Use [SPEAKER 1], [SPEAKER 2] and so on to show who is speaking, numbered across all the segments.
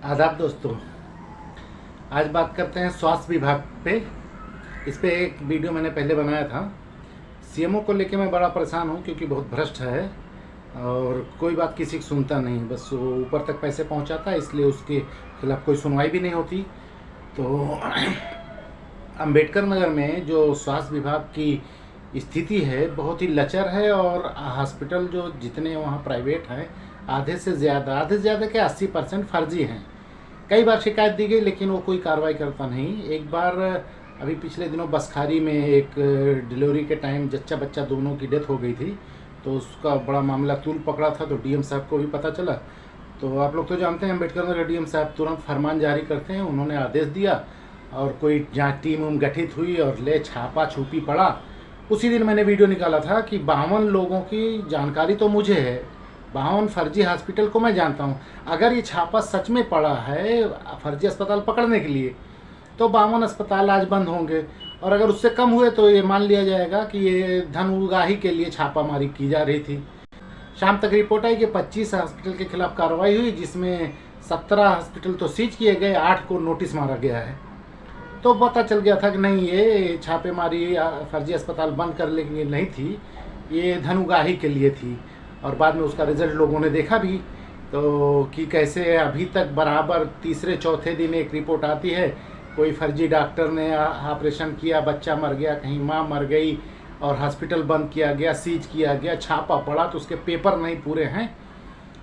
[SPEAKER 1] आदाब दोस्तों, आज बात करते हैं स्वास्थ्य विभाग पे। इस पे एक वीडियो मैंने पहले बनाया था। सीएमओ को लेके मैं बड़ा परेशान हूँ क्योंकि बहुत भ्रष्ट है और कोई बात किसी की सुनता नहीं, बस वो ऊपर तक पैसे पहुँचाता है, इसलिए उसके खिलाफ कोई सुनवाई भी नहीं होती। तो अंबेडकर नगर में जो स्वास्थ्य विभाग की स्थिति है बहुत ही लचर है और हॉस्पिटल जो जितने वहाँ प्राइवेट हैं आधे से ज़्यादा के 80% फर्जी हैं। कई बार शिकायत दी गई लेकिन वो कोई कार्रवाई करता नहीं। एक बार अभी पिछले दिनों बसखारी में एक डिलीवरी के टाइम जच्चा बच्चा दोनों की डेथ हो गई थी, तो उसका बड़ा मामला तूल पकड़ा था, तो डीएम साहब को भी पता चला। तो आप लोग तो जानते हैं अम्बेडकर नगर डीएम साहब तुरंत फरमान जारी करते हैं। उन्होंने आदेश दिया और कोई जाँच टीम गठित हुई और ले छापा छुपी पड़ा। उसी दिन मैंने वीडियो निकाला था कि 52 लोगों की जानकारी तो मुझे है, 52 फर्जी हॉस्पिटल को मैं जानता हूँ। अगर ये छापा सच में पड़ा है फर्जी अस्पताल पकड़ने के लिए तो 52 अस्पताल आज बंद होंगे, और अगर उससे कम हुए तो ये मान लिया जाएगा कि ये धन उगाही के लिए छापामारी की जा रही थी। शाम तक रिपोर्ट आई कि 25 हॉस्पिटल के खिलाफ कार्रवाई हुई, जिसमें 17 हॉस्पिटल तो सीज किए गए, 8 को नोटिस मारा गया है। तो पता चल गया था कि नहीं, ये छापेमारी फर्जी अस्पताल बंद करने के लिए नहीं थी, ये धन उगाही के लिए थी। और बाद में उसका रिजल्ट लोगों ने देखा भी, तो कि कैसे अभी तक बराबर तीसरे चौथे दिन एक रिपोर्ट आती है, कोई फर्जी डॉक्टर ने ऑपरेशन किया, बच्चा मर गया, कहीं माँ मर गई और हॉस्पिटल बंद किया गया, सीज किया गया, छापा पड़ा तो उसके पेपर नहीं पूरे हैं।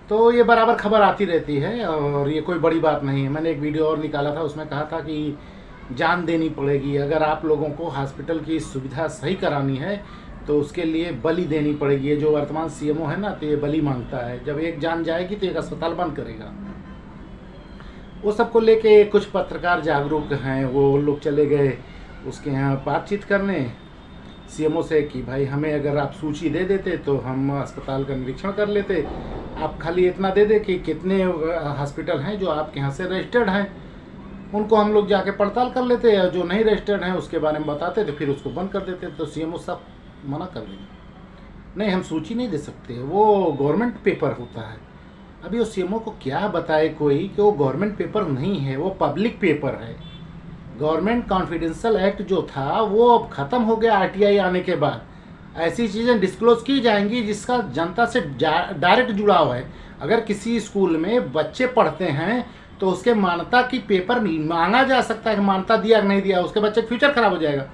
[SPEAKER 1] तो ये बराबर खबर आती रहती है और ये कोई बड़ी बात नहीं है। मैंने एक वीडियो और निकाला था, उसमें कहा था कि जान देनी पड़ेगी। अगर आप लोगों को हॉस्पिटल की सुविधा सही करानी है तो उसके लिए बलि देनी पड़ेगी। ये जो वर्तमान सीएमओ है ना, तो ये बलि मांगता है। जब एक जान जाएगी तो एक अस्पताल बंद करेगा। वो सबको लेके कुछ पत्रकार जागरूक हैं, वो लोग चले गए उसके यहाँ बातचीत करने सीएमओ से कि भाई हमें अगर आप सूची दे देते तो हम अस्पताल का निरीक्षण कर लेते। आप खाली इतना दे दे कि कितने हॉस्पिटल हैं जो आपके यहाँ से रजिस्टर्ड हैं, उनको हम लोग जाके पड़ताल कर लेते हैं, जो नहीं रजिस्टर्ड हैं उसके बारे में बताते तो फिर उसको बंद कर देते। तो सीएमओ साहब मना कर देंगे, नहीं हम सूची नहीं दे सकते, वो गवर्नमेंट पेपर होता है। अभी वो सीएमओ को क्या बताए कोई कि वो गवर्नमेंट पेपर नहीं है, वो पब्लिक पेपर है। गवर्नमेंट कॉन्फिडेंशियल एक्ट जो था वो अब ख़त्म हो गया आरटीआई आने के बाद। ऐसी चीज़ें डिस्क्लोज की जाएंगी जिसका जनता से डायरेक्ट जुड़ाव है। अगर किसी स्कूल में बच्चे पढ़ते हैं तो उसके मान्यता की पेपर मांगा जा सकता है कि मान्यता दिया कि नहीं दिया, उसके बच्चे का फ्यूचर खराब हो जाएगा।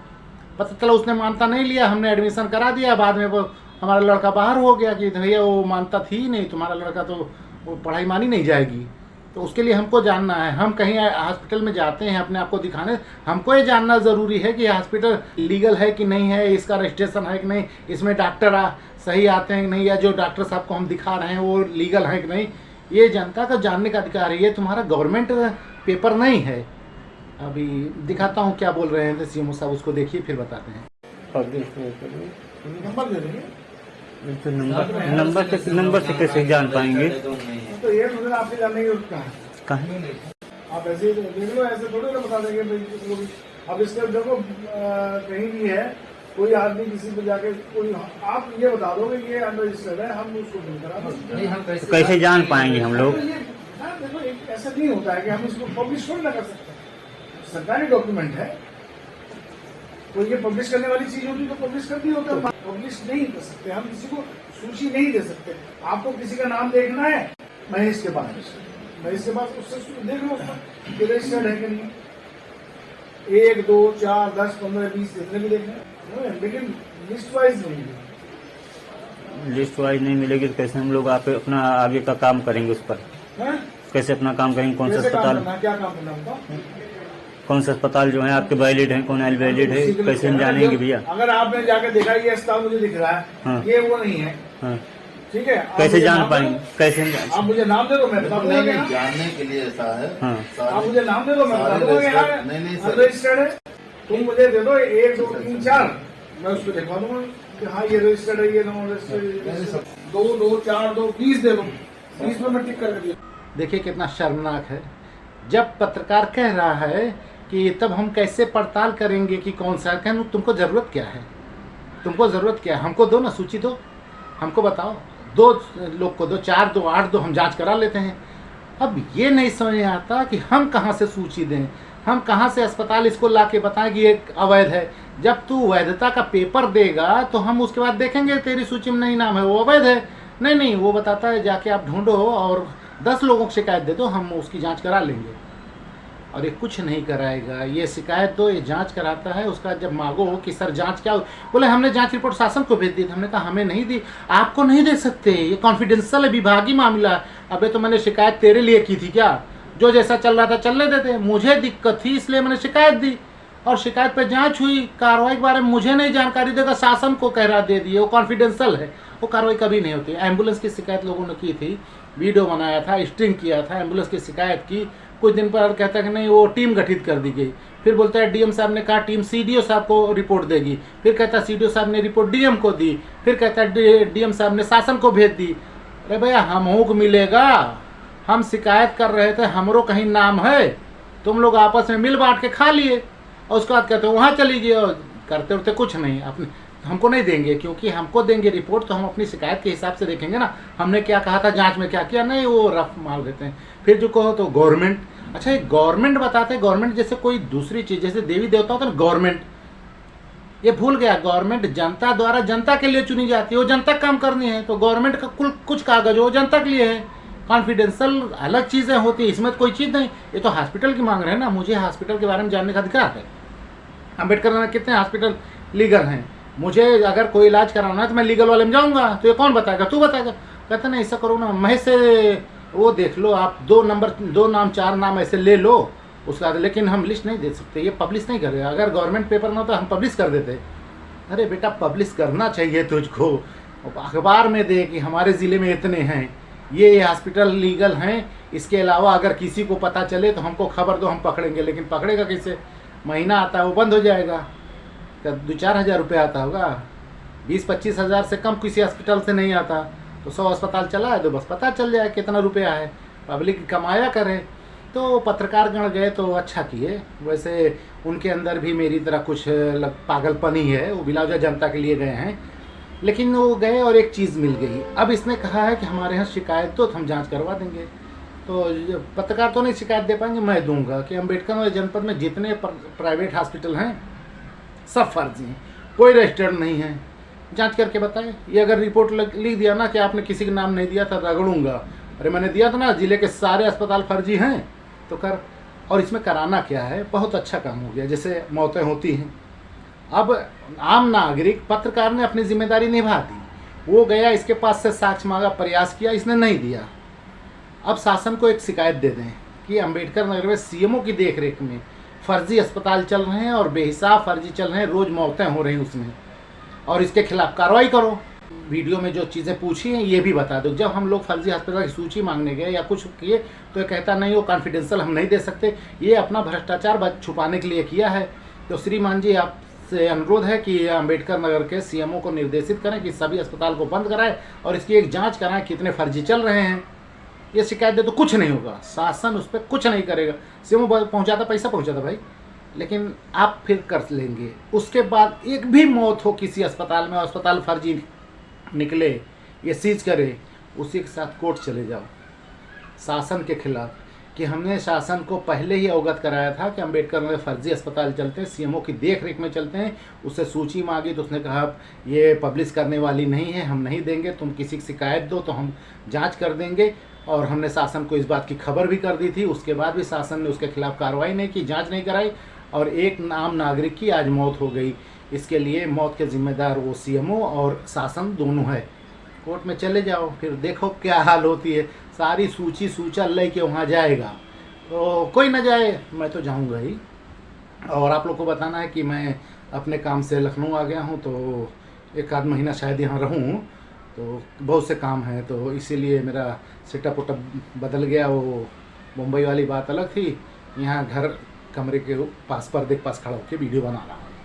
[SPEAKER 1] पता चला उसने मान्यता नहीं लिया, हमने एडमिशन करा दिया, बाद में वो हमारा लड़का बाहर हो गया कि भैया वो मान्यता थी ही नहीं, तुम्हारा लड़का तो वो पढ़ाई मानी नहीं जाएगी। तो उसके लिए हमको जानना है, हम कहीं हॉस्पिटल में जाते हैं अपने आप को दिखाने, हमको ये जानना ज़रूरी है कि हॉस्पिटल लीगल है कि नहीं है, इसका रजिस्ट्रेशन है कि नहीं, इसमें डॉक्टर सही आते हैं कि नहीं, या जो डॉक्टर साहब को हम दिखा रहे हैं वो लीगल है कि नहीं। ये जनता का जानने का अधिकार है, ये तुम्हारा गवर्नमेंट पेपर नहीं है। अभी दिखाता हूँ क्या बोल रहे हैं सीएमओ साहब, उसको देखिए फिर बताते हैं।
[SPEAKER 2] नंबर दे देंगे
[SPEAKER 3] तो नंबर से कैसे जान पाएंगे?
[SPEAKER 2] तो ये मुझे आपसे जानने की जरूरत
[SPEAKER 3] कहाँ?
[SPEAKER 2] आप ऐसे ही देख लो, ऐसे थोड़ी ना बता देंगे भाई। अब इसके देखो कहीं भी है कोई आदमी किसी को जाके कोई, आप ये बता दो कि ये अनरजिस्टर्ड है, हम उसको बिल करा देंगे।
[SPEAKER 3] तो कैसे जान पाएंगे हम लोग?
[SPEAKER 2] देखो ऐसा नहीं होता है कि हम इसको पब्लिश थोड़ी ना कर सकते। सरकारी डॉक्यूमेंट है, तो ये पब्लिश करने वाली चीज होती तो पब्लिश कर दी होता। पब्लिश नहीं कर सकते हम, किसी को सूची नहीं दे सकते। आपको किसी का नाम देखना है महेश के पास, महेश के पास उससे देख लो कि रजिस्टर्ड है कि नहीं। 1 2 4 10 15 20 जितने भी देखना है, लेकिन लिस्ट वाइज नहीं है।
[SPEAKER 3] लिस्ट वाइज नहीं मिलेगी तो कैसे हम लोग आप अपना आगे का काम करेंगे उस पर? कैसे अपना काम करेंगे? कौन सा अस्पताल,
[SPEAKER 2] क्या काम करना होगा,
[SPEAKER 3] कौन सा अस्पताल जो है आपके वैलिड है, कौन अनवैलिड है, कैसे हम जानेंगे भैया?
[SPEAKER 2] अगर आपने जाके देखा ये अस्पताल मुझे दिख रहा है,
[SPEAKER 3] हाँ।
[SPEAKER 2] ये वो नहीं है,
[SPEAKER 3] हाँ।
[SPEAKER 2] ठीक है,
[SPEAKER 3] कैसे जान पाएंगे? कैसे
[SPEAKER 2] आप मुझे नाम दे दो, मैं बता दूंगा।
[SPEAKER 4] जानने के लिए ऐसा है।
[SPEAKER 3] हाँ।
[SPEAKER 2] आप मुझे नाम दे दो, मैं बता दूंगा। रजिस्टर्ड है, तुम मुझे दे दो 1 2 3 4, मैं उसको दिखवा दूंगा कि हाँ ये रजिस्टर्ड है, ये नॉन रजिस्टर्ड। 2 2 4 2 20 दे दो, 20 में मैं टिक करके दिया।
[SPEAKER 1] देखिए कितना शर्मनाक है। जब पत्रकार कह रहा है कि तब हम कैसे पड़ताल करेंगे कि कौन सा, कहूँ तुमको ज़रूरत क्या है, तुमको ज़रूरत क्या है, हमको दो ना, सूची दो, हमको बताओ। 2 लोग को दो, 4 दो, 8 दो, हम जांच करा लेते हैं। अब ये नहीं समझ में आता कि हम कहाँ से सूची दें, हम कहाँ से अस्पताल इसको ला के बताएं कि ये अवैध है। जब तू वैधता का पेपर देगा तो हम उसके बाद देखेंगे तेरी सूची में नहीं नाम है, वो अवैध है। नहीं, वो बताता है जाके आप ढूंढो और 10 लोगों को शिकायत दे दो, हम उसकी जांच करा लेंगे। और ये कुछ नहीं कराएगा, ये शिकायत दो, ये जांच कराता है। उसका जब मांगो कि सर जांच क्या, बोले हमने जांच रिपोर्ट शासन को भेज दी। हमने कहा हमें नहीं दी, आपको नहीं दे सकते, ये कॉन्फिडेंशियल है, विभागीय मामला है। अबे तो मैंने शिकायत तेरे लिए की थी क्या? जो जैसा चल रहा था चलने देते, मुझे दिक्कत थी इसलिए मैंने शिकायत दी और शिकायत पे जांच हुई। कार्रवाई के बारे में मुझे नहीं जानकारी देगा, शासन को कह रहा दे दिए, वो कॉन्फिडेंशियल है, वो कार्रवाई कभी नहीं होती। एम्बुलेंस की शिकायत लोगों ने की थी, वीडियो बनाया था, स्ट्रिंग किया था, एम्बुलेंस की शिकायत की। कुछ दिन पर कहता है कि नहीं वो टीम गठित कर दी गई। फिर बोलता है डीएम साहब ने कहा टीम सीडीओ साहब को रिपोर्ट देगी। फिर कहता है सीडीओ साहब ने रिपोर्ट डीएम को दी। फिर कहता है डीएम साहब ने शासन को भेज दी। अरे भैया हमों को मिलेगा, हम शिकायत कर रहे थे, हमरो कहीं नाम है, तुम लोग आपस में मिल बांट के खा लिए और उसके बाद कहते हो वहाँ चली गई और करते उरते कुछ नहीं। अपने हमको नहीं देंगे, क्योंकि हमको देंगे रिपोर्ट तो हम अपनी शिकायत के हिसाब से देखेंगे ना, हमने क्या कहा था, जांच में क्या किया। नहीं, वो रफ माल देते हैं। फिर जो कहो तो गवर्नमेंट, अच्छा ये गवर्नमेंट बताते हैं, गवर्नमेंट जैसे कोई दूसरी चीज़, जैसे देवी देवता होता है ना, गवर्नमेंट, ये भूल गया। गवर्नमेंट जनता द्वारा जनता के लिए चुनी जाती है, वो जनता काम करनी है, तो गवर्नमेंट का कुल कुछ कागज वो जनता के लिए है। कॉन्फिडेंशियल अलग चीज़ें होती है, इसमें कोई चीज़ नहीं। ये तो हॉस्पिटल की मांग रहे हैं ना, मुझे हॉस्पिटल के बारे में जानने का अधिकार है। अम्बेडकर नगर कितने हॉस्पिटल लीगल हैं, मुझे अगर कोई इलाज कराना है तो मैं लीगल वाले में जाऊँगा, तो ये कौन बताएगा, तू बताएगा। कहते ना ऐसा करो ना, मैं से वो देख लो आप, 2 नाम 4 नाम ऐसे ले लो उसका, लेकिन हम लिस्ट नहीं दे सकते, ये पब्लिश नहीं करेगा। अगर गवर्नमेंट पेपर ना तो हम पब्लिश कर देते। अरे बेटा पब्लिश करना चाहिए तुझको, अखबार में दे कि हमारे ज़िले में इतने हैं, ये हॉस्पिटल लीगल हैं, इसके अलावा अगर किसी को पता चले तो हमको खबर दो, हम पकड़ेंगे। लेकिन पकड़ेगा किसे? महीना आता है वो बंद हो जाएगा, तो 2-4 हज़ार रुपये आता होगा, 20-25 हज़ार से कम किसी हॉस्पिटल से नहीं आता। तो 100 अस्पताल चला है तो बस पता चल जाए कितना रुपया है, पब्लिक कमाया करे। तो पत्रकारगण गए तो अच्छा किए, वैसे उनके अंदर भी मेरी तरह कुछ पागलपन ही है, वो बिलावजा जनता के लिए गए हैं। लेकिन वो गए और एक चीज़ मिल गई। अब इसने कहा है कि हमारे यहाँ शिकायत तो हम जांच करवा देंगे, तो पत्रकार तो नहीं शिकायत दे पाएंगे, मैं दूंगा कि अम्बेडकर नगर जनपद में जितने प्राइवेट हॉस्पिटल हैं सब फर्जी हैं, कोई रजिस्टर्ड नहीं है, जांच करके बताएं। ये अगर रिपोर्ट लिख दिया ना कि आपने किसी का नाम नहीं दिया था, रगड़ूंगा। अरे मैंने दिया था ना, जिले के सारे अस्पताल फर्जी हैं तो कर। और इसमें कराना क्या है, बहुत अच्छा काम हो गया, जैसे मौतें होती हैं। अब आम नागरिक, पत्रकार ने अपनी जिम्मेदारी निभा दी, वो गया इसके पास से साक्ष्य मांगा, प्रयास किया, इसने नहीं दिया। अब शासन को एक शिकायत दे दें कि अम्बेडकर नगर में सीएमओ की देखरेख में फर्जी अस्पताल चल रहे हैं और बेहिसाब फर्जी चल रहे हैं, रोज़ मौतें हो रही हैं उसमें, और इसके खिलाफ कार्रवाई करो। वीडियो में जो चीज़ें पूछी हैं ये भी बता दो। जब हम लोग फर्जी अस्पताल की सूची मांगने गए या कुछ किए तो ये कहता नहीं, वो कॉन्फिडेंशियल हम नहीं दे सकते, ये अपना भ्रष्टाचार छुपाने के लिए किया है। तो श्रीमान जी आपसे अनुरोध है कि अम्बेडकर नगर के सीएमओ को निर्देशित करें कि सभी अस्पताल को बंद कराएं और इसकी एक जांच कराएं कितने फर्जी चल रहे हैं। ये शिकायत दे तो कुछ नहीं होगा, शासन उस पर कुछ नहीं करेगा। सीएमओ पहुंचाता, पैसा पहुंचाता भाई, लेकिन आप फिर कर लेंगे। उसके बाद एक भी मौत हो किसी अस्पताल में, अस्पताल फर्जी निकले, ये सीज करे, उसी के साथ कोर्ट चले जाओ शासन के खिलाफ कि हमने शासन को पहले ही अवगत कराया था कि अम्बेडकर नगर फर्जी अस्पताल चलते हैं, सीएमओ की देख रेख में चलते हैं। उससे सूची मांगी तो उसने कहा ये पब्लिश करने वाली नहीं है, हम नहीं देंगे, तुम किसी की शिकायत दो तो हम जांच कर देंगे। और हमने शासन को इस बात की खबर भी कर दी थी, उसके बाद भी शासन ने उसके खिलाफ कार्रवाई नहीं की, जांच नहीं कराई, और एक आम नागरिक की आज मौत हो गई। इसके लिए मौत के जिम्मेदार वो सीएमओ और शासन दोनों है। कोर्ट में चले जाओ, फिर देखो क्या हाल होती है। सारी सूची सूचा लेके वहाँ जाएगा, तो कोई ना जाए, मैं तो जाऊँगा ही। और आप लोग को बताना है कि मैं अपने काम से लखनऊ आ गया हूँ, तो 1 आध महीना शायद यहाँ रहूँ, तो बहुत से काम हैं, तो इसीलिए मेरा सेटअप उटअप बदल गया। वो मुंबई वाली बात अलग थी, यहाँ घर कमरे के पास पर्दे के पास खड़ा होकर वीडियो बना रहा हूँ।